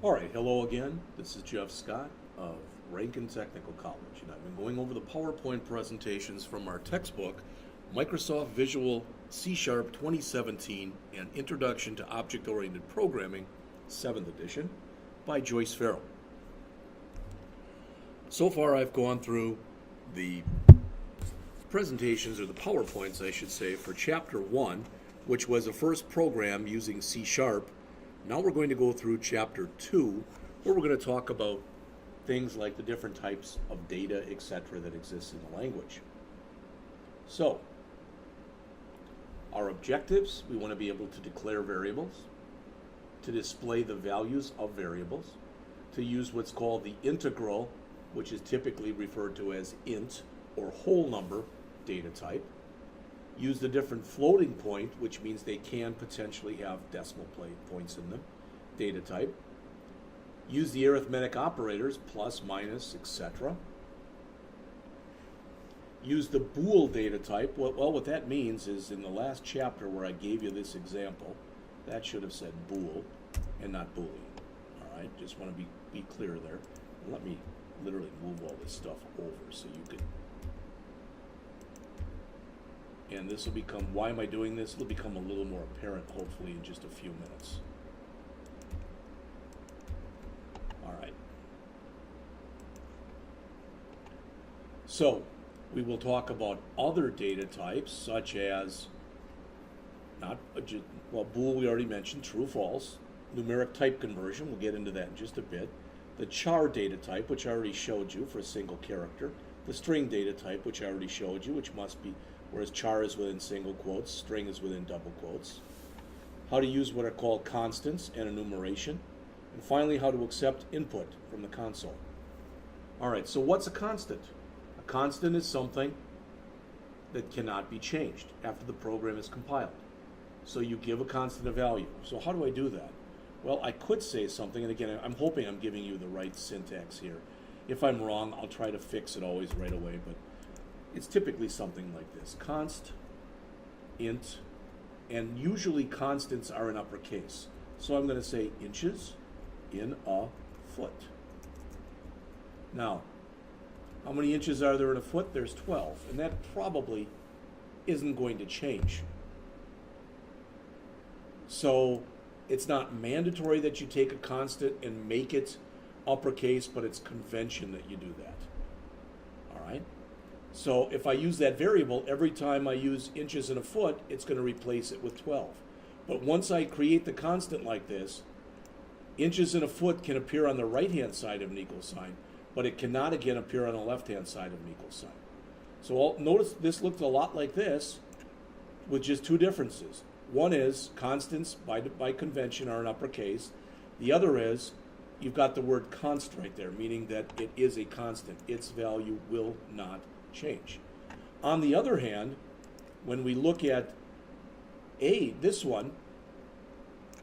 All right, hello again. This is Jeff Scott of Rankin Technical College, and I've been going over the PowerPoint presentations from our textbook, Microsoft Visual C# 2017 and Introduction to Object-Oriented Programming, 7th edition, by Joyce Farrell. So far I've gone through the presentations, or the PowerPoints I should say, for Chapter 1, which was a first program using C#. Now we're going to go through Chapter 2, where we're going to talk about things like the different types of data, etc., that exist in the language. So, our objectives: we want to be able to declare variables, to display the values of variables, to use what's called the integral, which is typically referred to as int, or whole number data type, use the different floating point, which means they can potentially have decimal points in them, data type, use the arithmetic operators, plus, minus, etc. Use the bool data type. Well, what that means is, in the last chapter where I gave you this example, that should have said bool and not boolean. All right, just want to be clear there. Let me literally move all this stuff over so you can. And this will become, why am I doing this? It'll become a little more apparent, hopefully, in just a few minutes. All right. So, we will talk about other data types, such as, bool we already mentioned, true, false. Numeric type conversion, we'll get into that in just a bit. The char data type, which I already showed you for a single character. The string data type, which I already showed you, which must be, whereas char is within single quotes, string is within double quotes. How to use what are called constants and enumeration. And finally, how to accept input from the console. All right, so what's a constant? A constant is something that cannot be changed after the program is compiled. So you give a constant a value. So how do I do that? Well, I could say something, and again, I'm hoping I'm giving you the right syntax here. If I'm wrong, I'll try to fix it always right away, but it's typically something like this: const, int, and usually constants are in uppercase. So I'm going to say inches in a foot. Now, how many inches are there in a foot? There's 12, and that probably isn't going to change. So it's not mandatory that you take a constant and make it uppercase, but it's convention that you do that. All right? So if I use that variable, every time I use inches in a foot, it's going to replace it with 12. But once I create the constant like this, inches in a foot can appear on the right-hand side of an equal sign, but it cannot again appear on the left-hand side of an equal sign. So notice this looks a lot like this, with just two differences. One is constants by convention are in uppercase. The other is you've got the word const right there, meaning that it is a constant. Its value will not change. On the other hand, when we look at this one,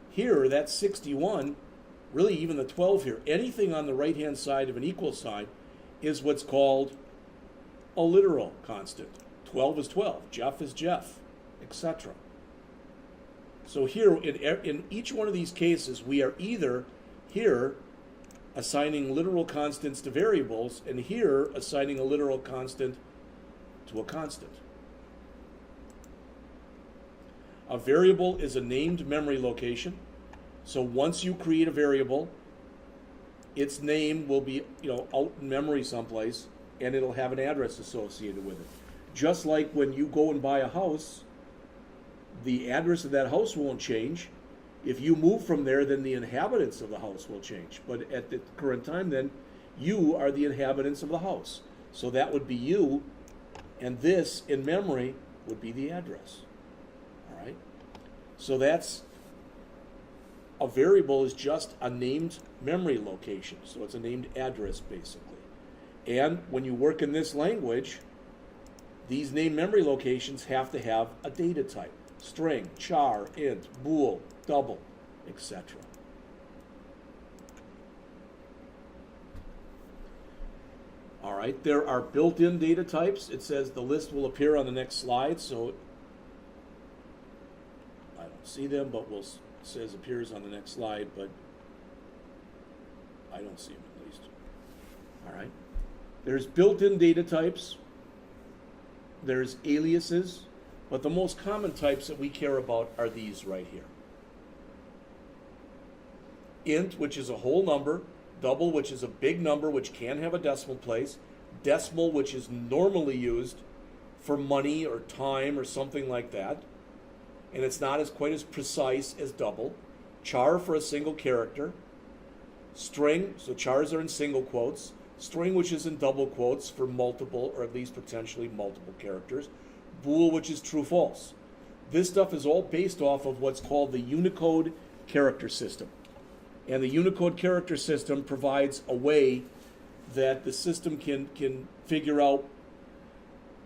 here, that's 61, really even the 12 here, anything on the right-hand side of an equal sign is what's called a literal constant. 12 is 12, Jeff is Jeff, etc. So here, in each one of these cases, we are either here assigning literal constants to variables, and here assigning a literal constant to a constant. A variable is a named memory location. So once you create a variable, its name will be out in memory someplace, and it'll have an address associated with it. Just like when you go and buy a house, the address of that house won't change. If you move from there, then the inhabitants of the house will change. But at the current time, then, you are the inhabitants of the house. So that would be you, and this, in memory, would be the address. All right? So that's, a variable is just a named memory location. So it's a named address, basically. And when you work in this language, these named memory locations have to have a data type. String, char, int, bool, double, etc. All right, there are built-in data types. It says the list will appear on the next slide, so I don't see them, but it says appears on the next slide, but I don't see them at least. All right. There's built-in data types. There's aliases. But the most common types that we care about are these right here. Int, which is a whole number. Double, which is a big number, which can have a decimal place. Decimal, which is normally used for money or time or something like that. And it's not quite as precise as double. Char for a single character. String, so chars are in single quotes. String, which is in double quotes for multiple or at least potentially multiple characters. Bool, which is true false. This stuff is all based off of what's called the Unicode character system. And the Unicode character system provides a way that the system can figure out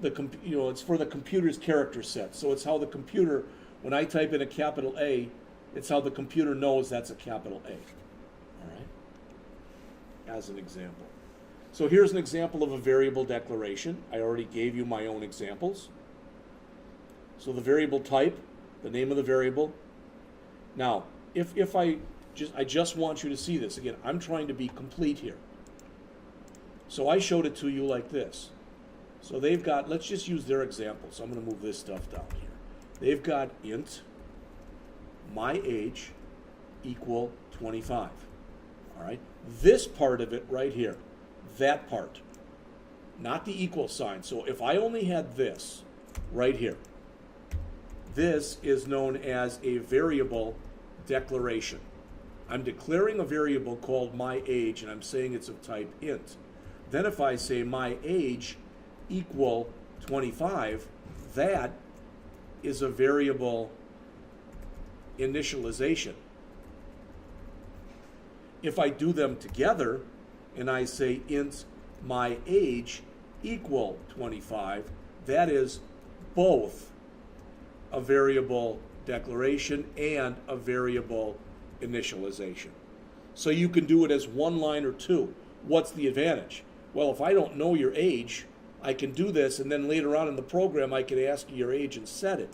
it's for the computer's character set. So it's how the computer, when I type in a capital A, it's how the computer knows that's a capital A. All right? As an example. So here's an example of a variable declaration. I already gave you my own examples. So the variable type, the name of the variable. Now, if I just want you to see this. Again, I'm trying to be complete here. So I showed it to you like this. So they've got, let's just use their example. So I'm going to move this stuff down here. They've got int my age equal 25. All right. This part of it right here, that part, not the equal sign. So if I only had this right here, this is known as a variable declaration. I'm declaring a variable called my age, and I'm saying it's of type int. Then if I say my age equal 25, that is a variable initialization. If I do them together and I say int my age equal 25, that is both a variable declaration and a variable initialization. So you can do it as one line or two. What's the advantage? Well, if I don't know your age, I can do this, and then later on in the program I can ask you your age and set it.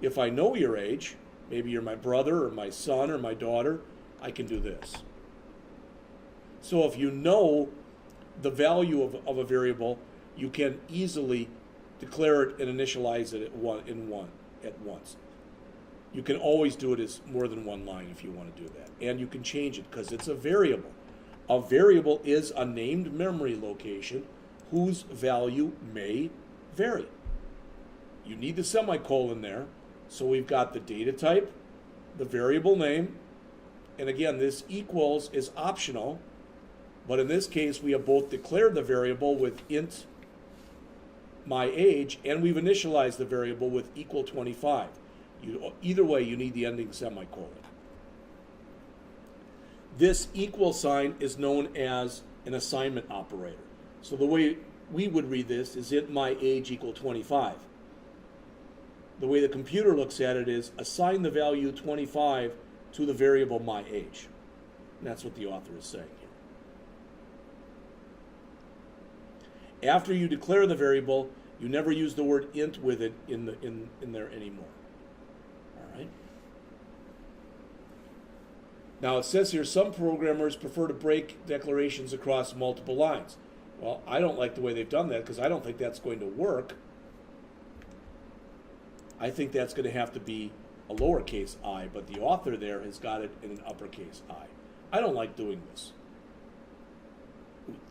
If I know your age, maybe you're my brother or my son or my daughter, I can do this. So if you know the value of a variable, you can easily declare it and initialize it at once. You can always do it as more than one line if you want to do that. And you can change it because it's a variable. A variable is a named memory location whose value may vary. You need the semicolon there. So we've got the data type, the variable name, and again, this equals is optional, but in this case, we have both declared the variable with int my age, and we've initialized the variable with equal 25. Either way, you need the ending semicolon. This equal sign is known as an assignment operator. So the way we would read this is int my age equal 25. The way the computer looks at it is assign the value 25 to the variable my age. And that's what the author is saying here. After you declare the variable, you never use the word int with it in there anymore. All right. Now it says here some programmers prefer to break declarations across multiple lines. Well, I don't like the way they've done that because I don't think that's going to work. I think that's going to have to be a lowercase I, but the author there has got it in an uppercase I. I don't like doing this.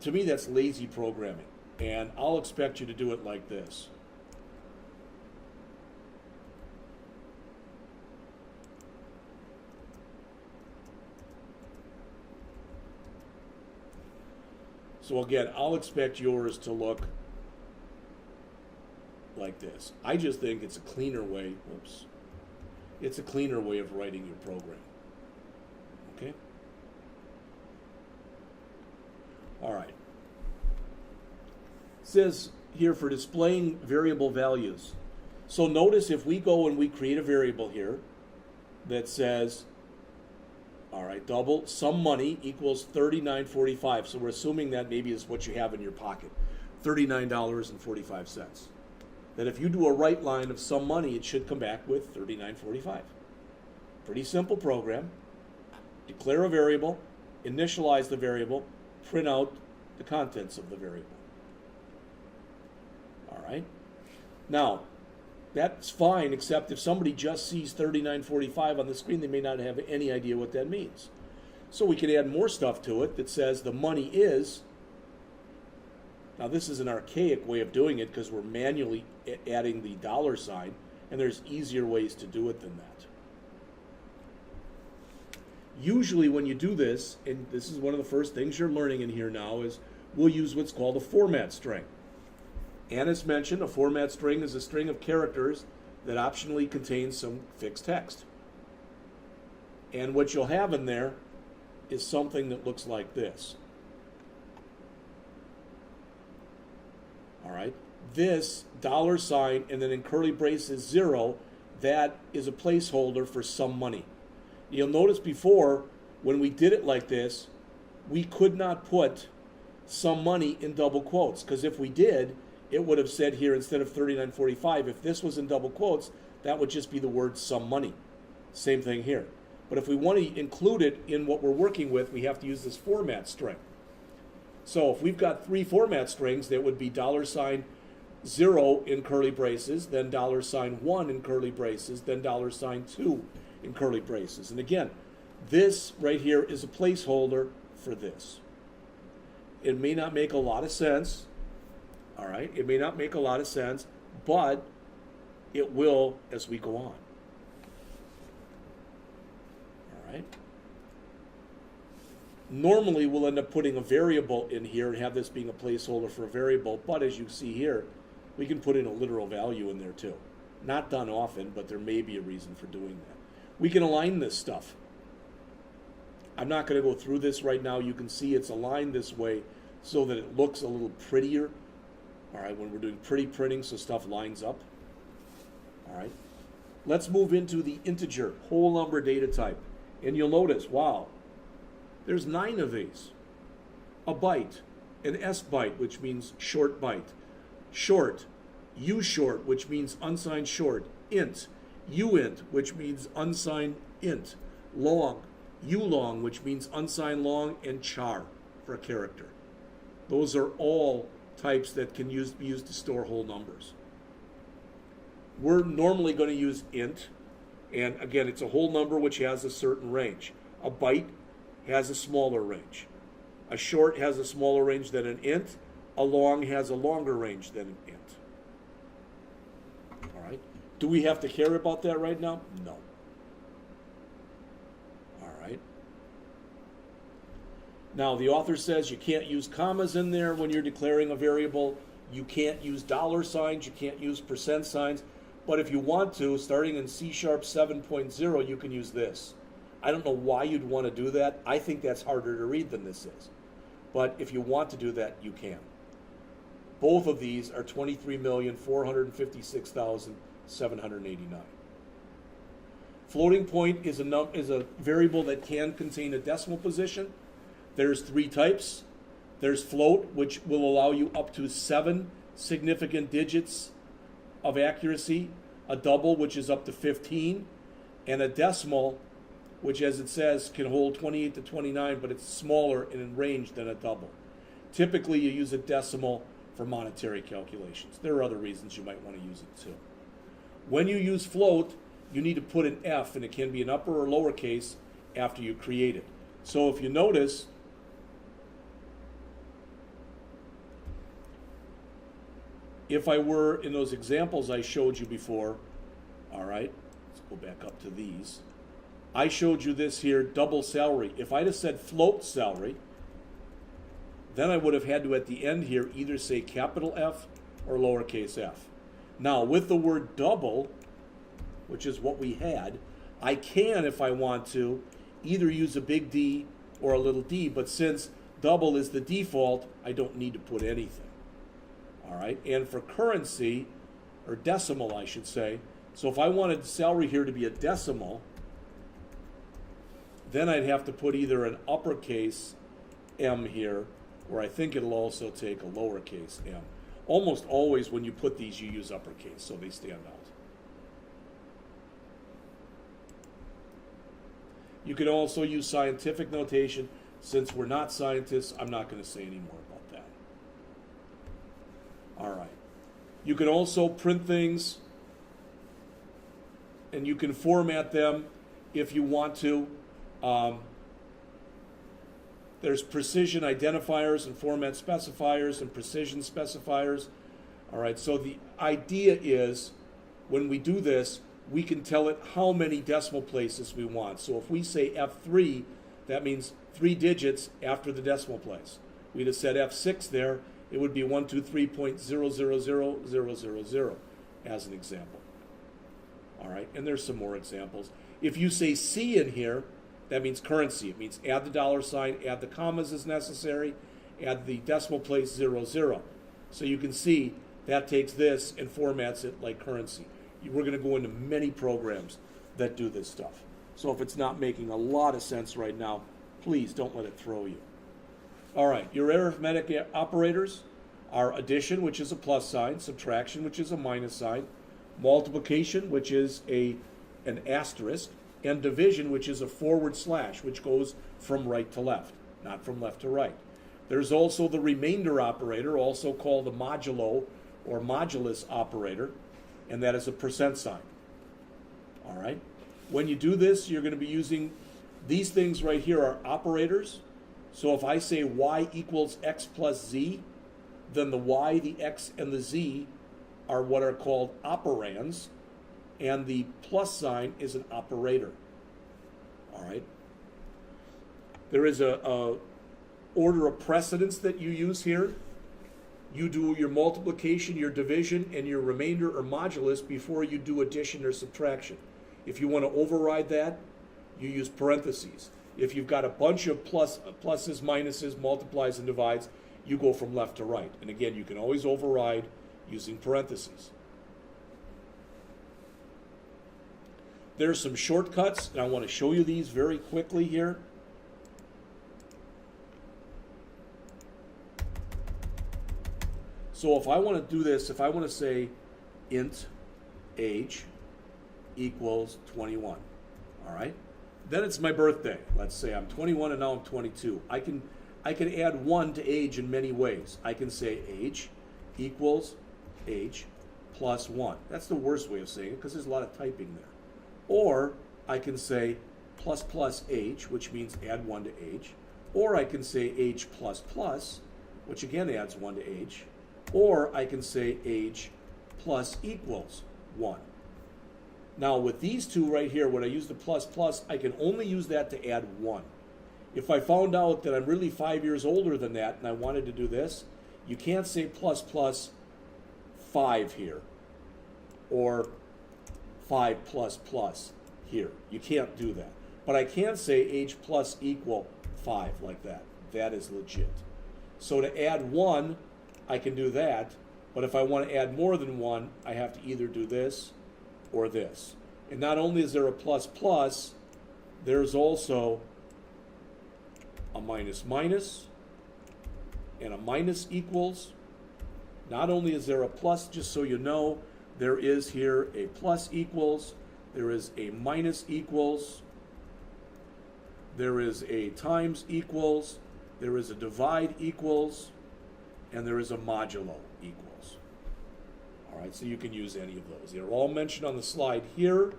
To me, that's lazy programming, and I'll expect you to do it like this. So again, I'll expect yours to look like this. I just think it's a cleaner way, it's a cleaner way of writing your program. Okay? All right. It says here for displaying variable values. So notice if we go and we create a variable here that says, all right, double sum money equals $39.45. So we're assuming that maybe is what you have in your pocket, $39.45. That if you do a write line of sum money, it should come back with $39.45. Pretty simple program. Declare a variable, initialize the variable, print out the contents of the variable. All right? Now, that's fine, except if somebody just sees 3945 on the screen, they may not have any idea what that means. So we can add more stuff to it that says the money is. Now, this is an archaic way of doing it because we're manually adding the $, and there's easier ways to do it than that. Usually when you do this, and this is one of the first things you're learning in here now, is we'll use what's called a format string. And as mentioned, a format string is a string of characters that optionally contains some fixed text. And what you'll have in there is something that looks like this. All right, this $, and then in curly braces 0, that is a placeholder for some money. You'll notice before, when we did it like this, we could not put some money in double quotes, because if we did, it would have said here instead of 3945, if this was in double quotes, that would just be the word some money. Same thing here. But if we want to include it in what we're working with, we have to use this format string. So if we've got 3 format strings, that would be $0 in curly braces, then $1 in curly braces, then $2 in curly braces. And again, this right here is a placeholder for this. It may not make a lot of sense. All right, it may not make a lot of sense, but it will as we go on. All right. Normally, we'll end up putting a variable in here and have this being a placeholder for a variable, but as you see here, we can put in a literal value in there too. Not done often, but there may be a reason for doing that. We can align this stuff. I'm not going to go through this right now. You can see it's aligned this way so that it looks a little prettier. All right, when we're doing pretty printing, so stuff lines up. All right, let's move into the integer whole number data type. And you'll notice, wow, there's 9 of these. A byte, an S byte, which means short byte. Short, U short, which means unsigned short. Int, uint, which means unsigned int. Long, ulong, which means unsigned long, and char for a character. Those are all types that can be used to store whole numbers. We're normally going to use int, and again, it's a whole number which has a certain range. A byte has a smaller range. A short has a smaller range than an int. A long has a longer range than an int. All right. Do we have to care about that right now? No. All right. Now, the author says you can't use commas in there when you're declaring a variable. You can't use $signs. You can't use % signs. But if you want to, starting in C# 7.0, you can use this. I don't know why you'd want to do that. I think that's harder to read than this is. But if you want to do that, you can. Both of these are 23,456,789. Floating point is a variable that can contain a decimal position. There's 3 types. There's float, which will allow you up to 7 significant digits of accuracy. A double, which is up to 15. And a decimal, which, as it says, can hold 28 to 29, but it's smaller in range than a double. Typically, you use a decimal for monetary calculations. There are other reasons you might want to use it too. When you use float, you need to put an F, and it can be an upper or lowercase after you create it. So if you notice, if I were in those examples I showed you before, all right, let's go back up to these. I showed you this here, double salary. If I'd have said float salary, then I would have had to, at the end here, either say capital F or lowercase f. Now, with the word double, which is what we had, I can, if I want to, either use a big D or a little d, but since double is the default, I don't need to put anything. All right, and for currency, or decimal, I should say, so if I wanted salary here to be a decimal, then I'd have to put either an uppercase M here, or I think it'll also take a lowercase m. Almost always when you put these, you use uppercase, so they stand out. You can also use scientific notation. Since we're not scientists, I'm not going to say any more about that. All right. You can also print things, and you can format them if you want to. There's precision identifiers and format specifiers and precision specifiers. All right, so the idea is when we do this, we can tell it how many decimal places we want. So if we say F3, that means 3 digits after the decimal place. We'd have said F6 there, it would be 123.0000000 as an example. All right, and there's some more examples. If you say C in here, that means currency. It means add the dollar sign, add the commas as necessary, add the decimal place 00. So you can see that takes this and formats it like currency. We're going to go into many programs that do this stuff. So if it's not making a lot of sense right now, please don't let it throw you. All right, your arithmetic operators are addition, which is a plus sign, subtraction, which is a minus sign, multiplication, which is an asterisk, and division, which is a forward slash, which goes from right to left, not from left to right. There's also the remainder operator, also called the modulo or modulus operator, and that is a percent sign. All right? When you do this, you're going to be using these things right here are operators. So if I say y equals x plus z, then the y, the x, and the z are what are called operands, and the plus sign is an operator. All right? There is a order of precedence that you use here. You do your multiplication, your division, and your remainder or modulus before you do addition or subtraction. If you want to override that, you use parentheses. If you've got a bunch of pluses, minuses, multiplies, and divides, you go from left to right. And again, you can always override using parentheses. There's some shortcuts, and I want to show you these very quickly here. So if I want to do this, if I want to say int age equals 21, all right? Then it's my birthday. Let's say I'm 21 and now I'm 22. I can add 1 to age in many ways. I can say age equals age plus 1. That's the worst way of saying it because there's a lot of typing there. Or I can say plus plus age, which means add 1 to age. Or I can say age plus plus, which again adds 1 to age. Or I can say age plus equals 1. Now with these two right here, when I use the plus plus, I can only use that to add 1. If I found out that I'm really 5 years older than that and I wanted to do this, you can't say plus plus 5 here or 5 plus plus here. You can't do that. But I can say age plus equal 5 like that. That is legit. So to add 1, I can do that. But if I want to add more than 1, I have to either do this or this. And not only is there a plus plus, there's also a minus minus and a minus equals. Not only is there a plus, just so you know, there is here a plus equals, there is a minus equals, there is a times equals, there is a divide equals, and there is a modulo equals. All right, so you can use any of those. They're all mentioned on the slide here,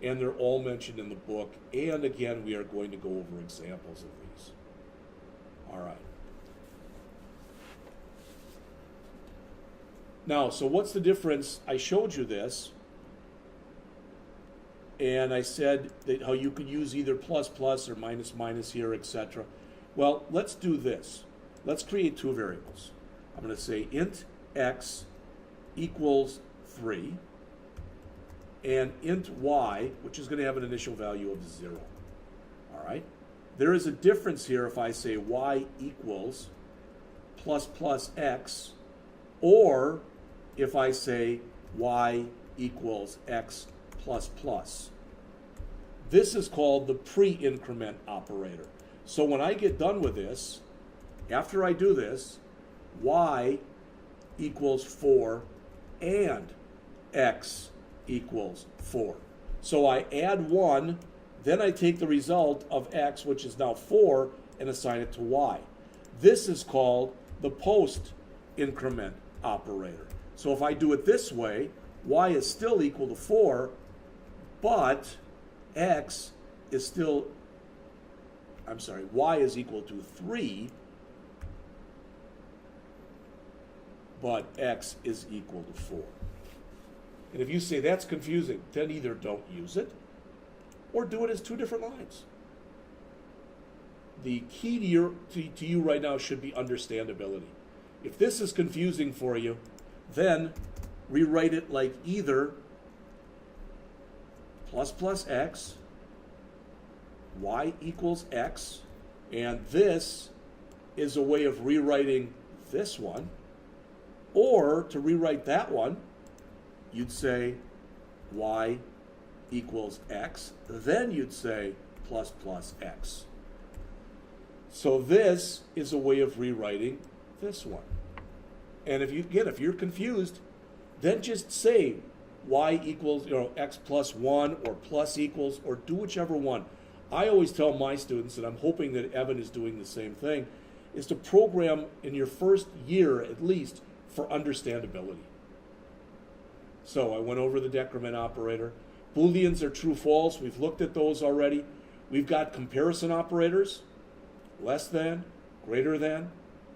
and they're all mentioned in the book. And again, we are going to go over examples of these. All right. Now, so what's the difference? I showed you this, and I said that how you could use either plus plus or minus minus here, etc. Well, let's do this. Let's create two variables. I'm going to say int x equals 3, and int y, which is going to have an initial value of 0. All right? There is a difference here if I say y equals plus plus x, or if I say y equals x plus plus. This is called the Pre Increment Operator. So when I get done with this, after I do this, y equals 4 and x equals 4. So I add 1, then I take the result of x, which is now 4, and assign it to y. This is called the post increment operator. So if I do it this way, y is still equal to 4, but x is still, y is equal to 3, but x is equal to 4. And if you say that's confusing, then either don't use it or do it as two different lines. The key to you right now should be understandability. If this is confusing for you, then rewrite it like either plus x, y equals x, and this is a way of rewriting this one, or to rewrite that one, you'd say y equals x, then you'd say plus x. So this is a way of rewriting this one. And if you're confused, then just say y equals, x plus 1 or plus equals, or do whichever one. I always tell my students, and I'm hoping that Evan is doing the same thing, is to program in your first year at least for understandability. So I went over the decrement operator. Booleans are true, false. We've looked at those already. We've got comparison operators, less than, greater than,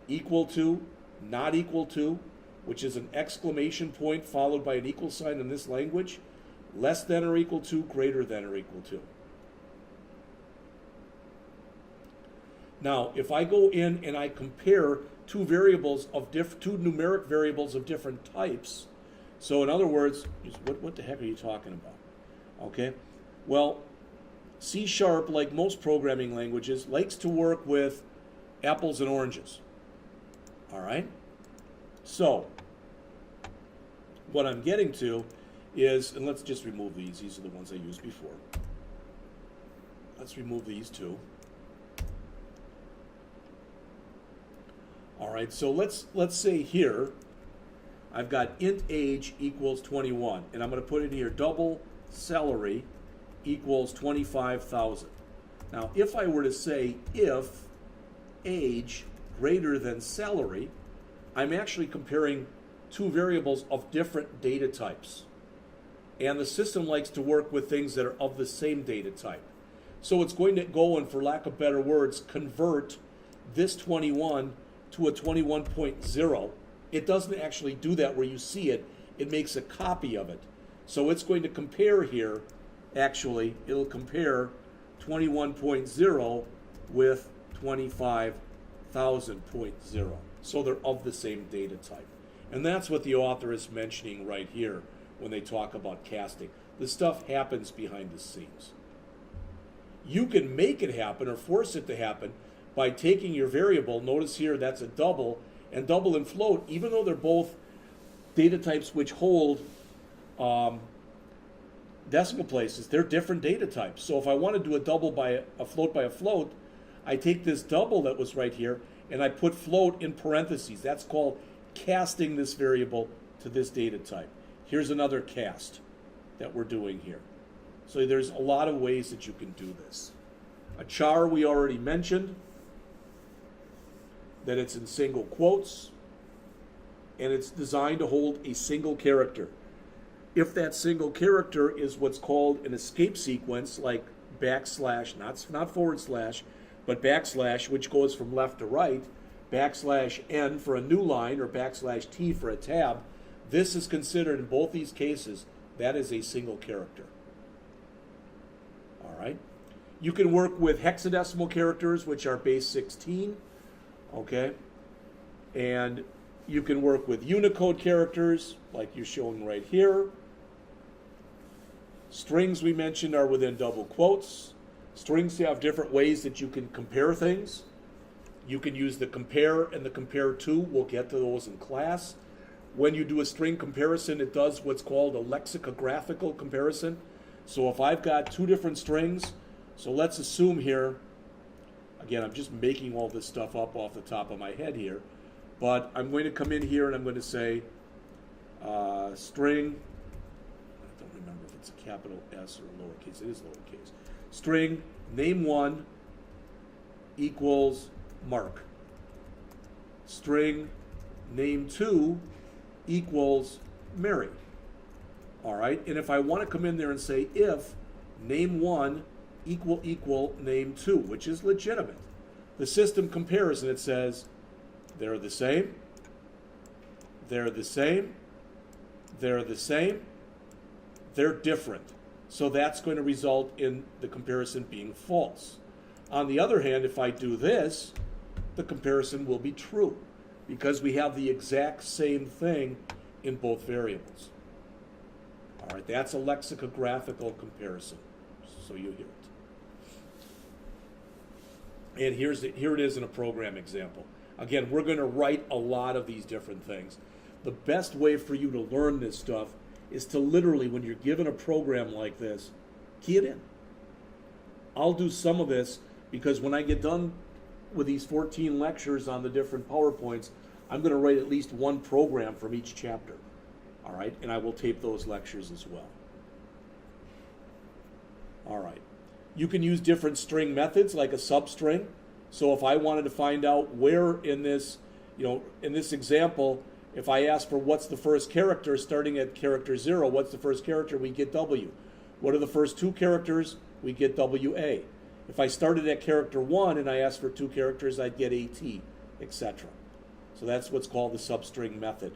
equal to, not equal to, which is an exclamation point followed by an equal sign in this language, less than or equal to, greater than or equal to. Now, if I go in and I compare two numeric variables of different types, so in other words, what the heck are you talking about? Okay, well, C#, like most programming languages, likes to work with apples and oranges. All right? So, what I'm getting to is, and let's just remove these. These are the ones I used before. Let's remove these two. All right, so let's say here, I've got int age equals 21, and I'm going to put in here double salary equals 25,000. Now, if I were to say if age greater than salary, I'm actually comparing two variables of different data types. And the system likes to work with things that are of the same data type. So it's going to go and, for lack of better words, convert this 21 to a 21.0. It doesn't actually do that where you see it. It makes a copy of it. So it's going to compare here, actually, it'll compare 21.0 with 25,000.0. So they're of the same data type. And that's what the author is mentioning right here when they talk about casting. This stuff happens behind the scenes. You can make it happen or force it to happen by taking your variable, notice here that's a double, and double and float, even though they're both data types which hold decimal places, they're different data types. So if I want to do a double by a float, I take this double that was right here and I put float in parentheses. That's called casting this variable to this data type. Here's another cast that we're doing here. So there's a lot of ways that you can do this. A char we already mentioned, that it's in single quotes, and it's designed to hold a single character. If that single character is what's called an escape sequence, like backslash, not forward slash, but backslash, which goes from left to right, backslash n for a new line, or backslash t for a tab, this is considered in both these cases, that is a single character. All right? You can work with hexadecimal characters, which are base 16, okay? And you can work with Unicode characters, like you're showing right here. Strings we mentioned are within double quotes. Strings have different ways that you can compare things. You can use the compare and the compare to. We'll get to those in class. When you do a string comparison, it does what's called a lexicographical comparison. So if I've got two different strings, so let's assume here, again, I'm just making all this stuff up off the top of my head here, but I'm going to come in here and I'm going to say string, I don't remember if it's a capital S or a lowercase, it is lowercase. String name1 equals Mark. String name2 equals Mary. All right, and if I want to come in there and say if name1 equal name2, which is legitimate, the system compares and it says they're the same, they're the same, they're the same, they're different. So that's going to result in the comparison being false. On the other hand, if I do this, the comparison will be true because we have the exact same thing in both variables. All right, that's a lexicographical comparison, so you hear it. And here it is in a program example. Again, we're going to write a lot of these different things. The best way for you to learn this stuff is to literally, when you're given a program like this, key it in. I'll do some of this because when I get done with these 14 lectures on the different PowerPoints, I'm going to write at least one program from each chapter. All right, and I will tape those lectures as well. All right. You can use different string methods like a substring. So if I wanted to find out where in this, in this example, if I ask for what's the first character starting at character 0, what's the first character, we get W. What are the first two characters? We get WA. If I started at character 1 and I asked for two characters, I'd get AT, etc. So that's what's called the substring method.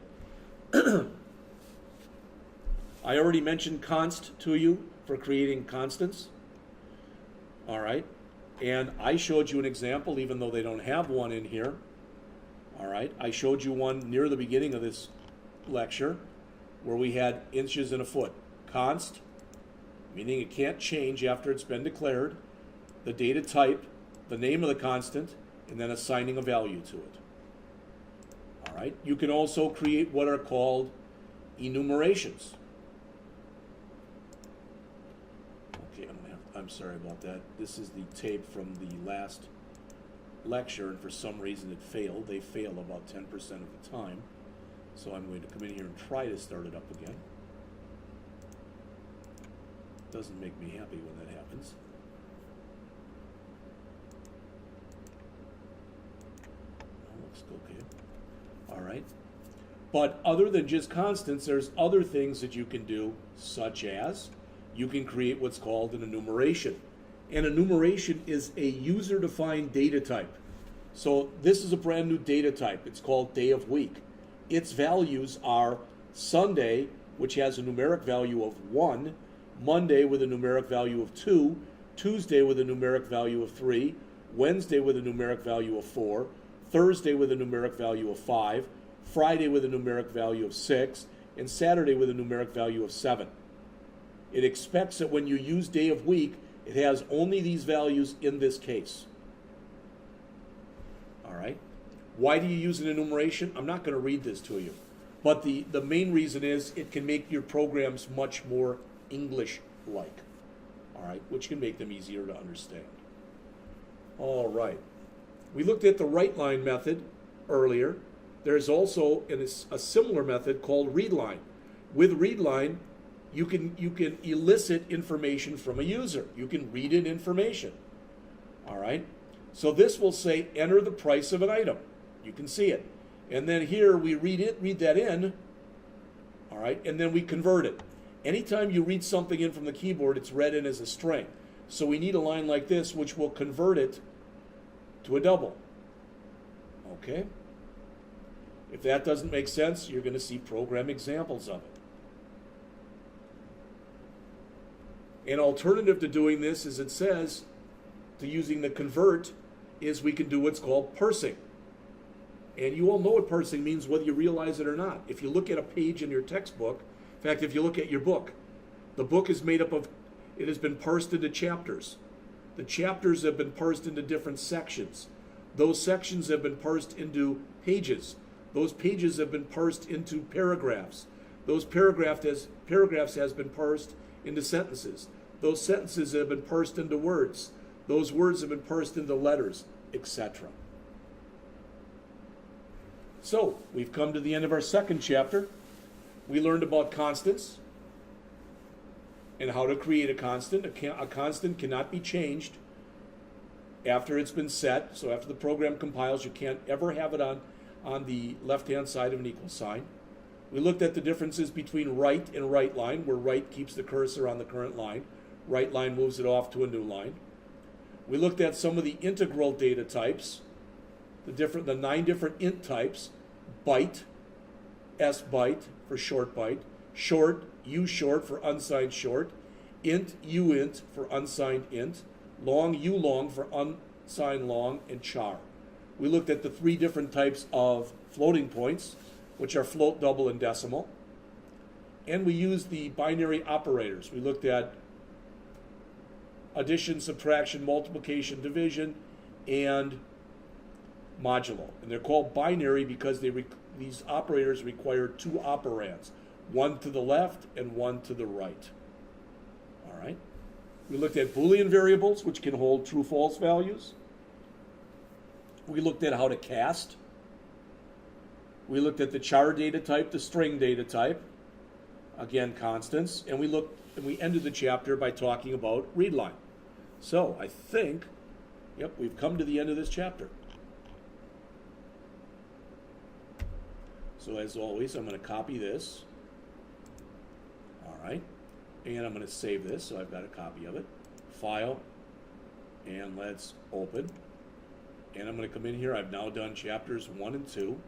I already mentioned const to you for creating constants. All right. And I showed you an example, even though they don't have one in here. All right. I showed you one near the beginning of this lecture where we had inches and a foot. Const, meaning it can't change after it's been declared, the data type, the name of the constant, and then assigning a value to it. All right. You can also create what are called enumerations. Okay, I'm sorry about that. This is the tape from the last lecture, and for some reason it failed. They fail about 10% of the time. So I'm going to come in here and try to start it up again. Doesn't make me happy when that happens. Looks okay. All right. But other than just constants, there's other things that you can do, such as you can create what's called an enumeration. An enumeration is a user-defined data type. So this is a brand new data type. It's called day of week. Its values are Sunday, which has a numeric value of 1, Monday with a numeric value of 2, Tuesday with a numeric value of 3, Wednesday with a numeric value of 4, Thursday with a numeric value of 5, Friday with a numeric value of 6, and Saturday with a numeric value of 7. It expects that when you use day of week, it has only these values in this case. All right? Why do you use an enumeration? I'm not going to read this to you. But the main reason is it can make your programs much more English-like. All right? Which can make them easier to understand. All right. We looked at the write line method earlier. There's also a similar method called read line. With read line, you can elicit information from a user. You can read in information. All right? So this will say enter the price of an item. You can see it. And then here we read that in. All right? And then we convert it. Anytime you read something in from the keyboard, it's read in as a string. So we need a line like this which will convert it to a double. Okay? If that doesn't make sense, you're going to see program examples of it. An alternative to doing this, as it says, to using the convert, is we can do what's called parsing. And you all know what parsing means whether you realize it or not. If you look at a page in your textbook, in fact, if you look at your book, the book is made up of, it has been parsed into chapters. The chapters have been parsed into different sections. Those sections have been parsed into pages. Those pages have been parsed into paragraphs. Those paragraphs has been parsed into sentences. Those sentences have been parsed into words. Those words have been parsed into letters, etc. So, we've come to the end of our second chapter. We learned about constants and how to create a constant. A constant cannot be changed. after it's been set, so after the program compiles, you can't ever have it on the left-hand side of an equal sign. We looked at the differences between right and right line, where right keeps the cursor on the current line, right line moves it off to a new line. We looked at some of the integral data types, the 9 different int types: byte, s byte for short byte, short, u short for unsigned short, int, uint for unsigned int, long, u long for unsigned long, and char. We looked at the 3 different types of floating points, which are float, double, and decimal. And we used the binary operators. We looked at addition, subtraction, multiplication, division, and modulo. And they're called binary because these operators require 2 operands, one to the left and one to the right. All right. We looked at Boolean variables, which can hold true, false values. We looked at how to cast. We looked at the char data type, the string data type, again constants, and we ended the chapter by talking about readline. So I think, yep, we've come to the end of this chapter. So as always, I'm going to copy this. All right, and I'm going to save this, so I've got a copy of it. File, and let's open. And I'm going to come in here. I've now done chapters 1 and 2.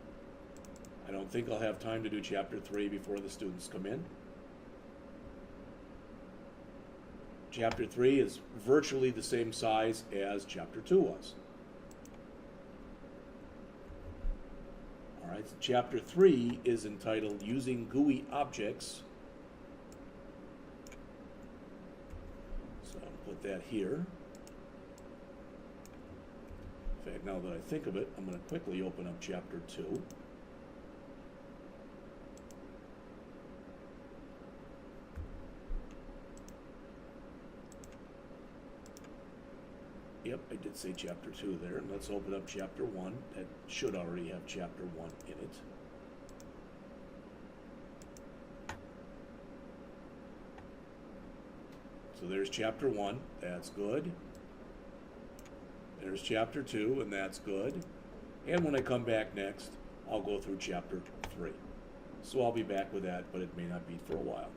I don't think I'll have time to do chapter 3 before the students come in. Chapter 3 is virtually the same size as chapter 2 was. All right, so chapter 3 is entitled Using GUI Objects. So I'll put that here. In fact, now that I think of it, I'm going to quickly open up chapter 2. Yep, I did say chapter 2 there. And let's open up chapter 1. That should already have chapter 1 in it. So there's chapter 1. That's good. There's chapter 2, and that's good. And when I come back next, I'll go through chapter 3. So I'll be back with that, but it may not be for a while.